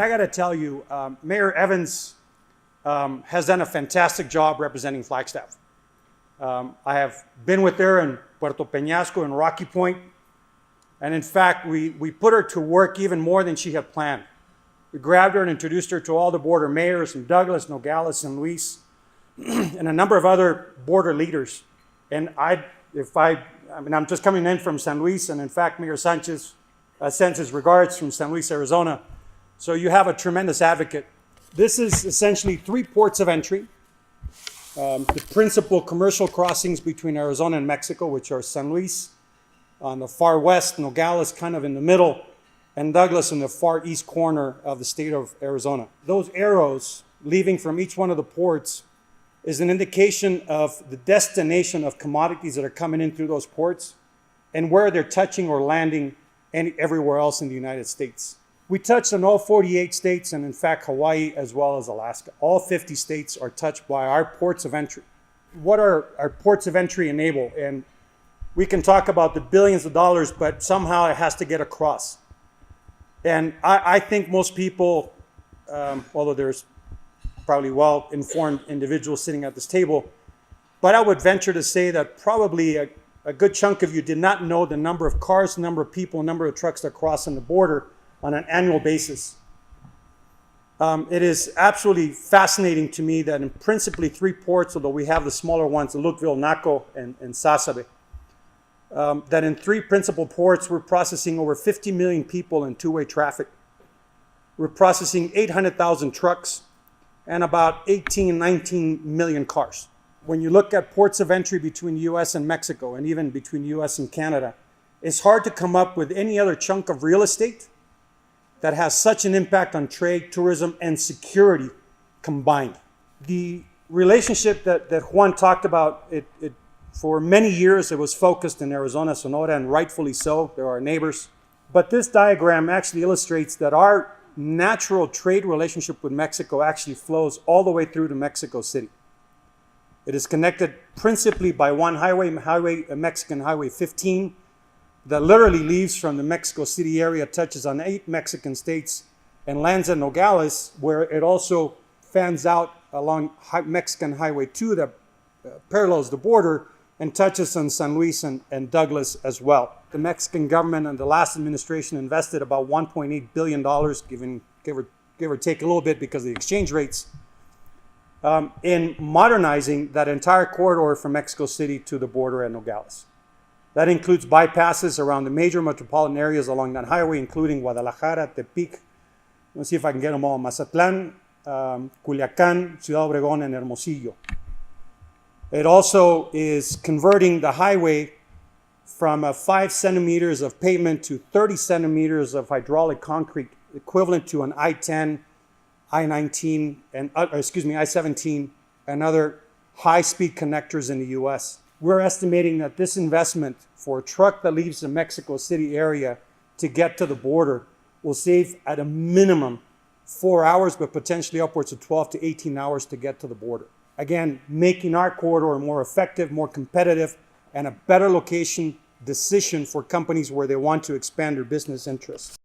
I got to tell you, Mayor Evans has done a fantastic job representing Flagstaff. I have been with her in Puerto Peñasco and Rocky Point, and in fact, we put her to work even more than she had planned. We grabbed her and introduced her to all the border mayors from Douglas, Nogales, and Luis, and a number of other border leaders. And I'm just coming in from San Luis, and in fact, Mayor Sanchez sends his regards from San Luis, Arizona. So you have a tremendous advocate. This is essentially 3 ports of entry. The principal commercial crossings between Arizona and Mexico, which are San Luis on the far west, Nogales kind of in the middle, and Douglas in the far east corner of the state of Arizona. Those arrows leaving from each one of the ports is an indication of the destination of commodities that are coming in through those ports and where they're touching or landing everywhere else in the United States. We touched on all 48 states and in fact Hawaii as well as Alaska. All 50 states are touched by our ports of entry. What are our ports of entry enable? And we can talk about the billions of dollars, but somehow it has to get across. And I think most people, although there's probably well-informed individuals sitting at this table, but I would venture to say that probably a good chunk of you did not know the number of cars, the number of people, number of trucks that cross on the border on an annual basis. It is absolutely fascinating to me that in principally 3 ports, although we have the smaller ones, Lukeville, Naco, and Sasabe, that in 3 principal ports, we're processing over 50 million people in two-way traffic. We're processing 800,000 trucks and about 18, 19 million cars. When you look at ports of entry between the US and Mexico, and even between US and Canada, it's hard to come up with any other chunk of real estate that has such an impact on trade, tourism, and security combined. The relationship that Juan talked about, for many years, it was focused in Arizona, Sonora, and rightfully so. They're our neighbors. But this diagram actually illustrates that our natural trade relationship with Mexico actually flows all the way through to Mexico City. It is connected principally by one highway, Mexican Highway 15, that literally leaves from the Mexico City area, touches on 8 Mexican states, and lands at Nogales, where it also fans out along Mexican Highway 2 that parallels the border and touches on San Luis and Douglas as well. The Mexican government and the last administration invested about $1.8 billion, give or take a little bit because of the exchange rates, in modernizing that entire corridor from Mexico City to the border at Nogales. That includes bypasses around the major metropolitan areas along that highway, including Guadalajara, Tepic, let's see if I can get them all, Mazatlán, Culiacán, Ciudad Obregón, and Hermosillo. It also is converting the highway from 5 centimeters of pavement to 30 centimeters of hydraulic concrete, equivalent to an I-10, I-19, and I-17, and other high-speed connectors in the U.S. We're estimating that this investment for a truck that leaves the Mexico City area to get to the border will save at a minimum 4 hours, but potentially upwards of 12 to 18 hours to get to the border. Again, making our corridor more effective, more competitive, and a better location decision for companies where they want to expand their business interests.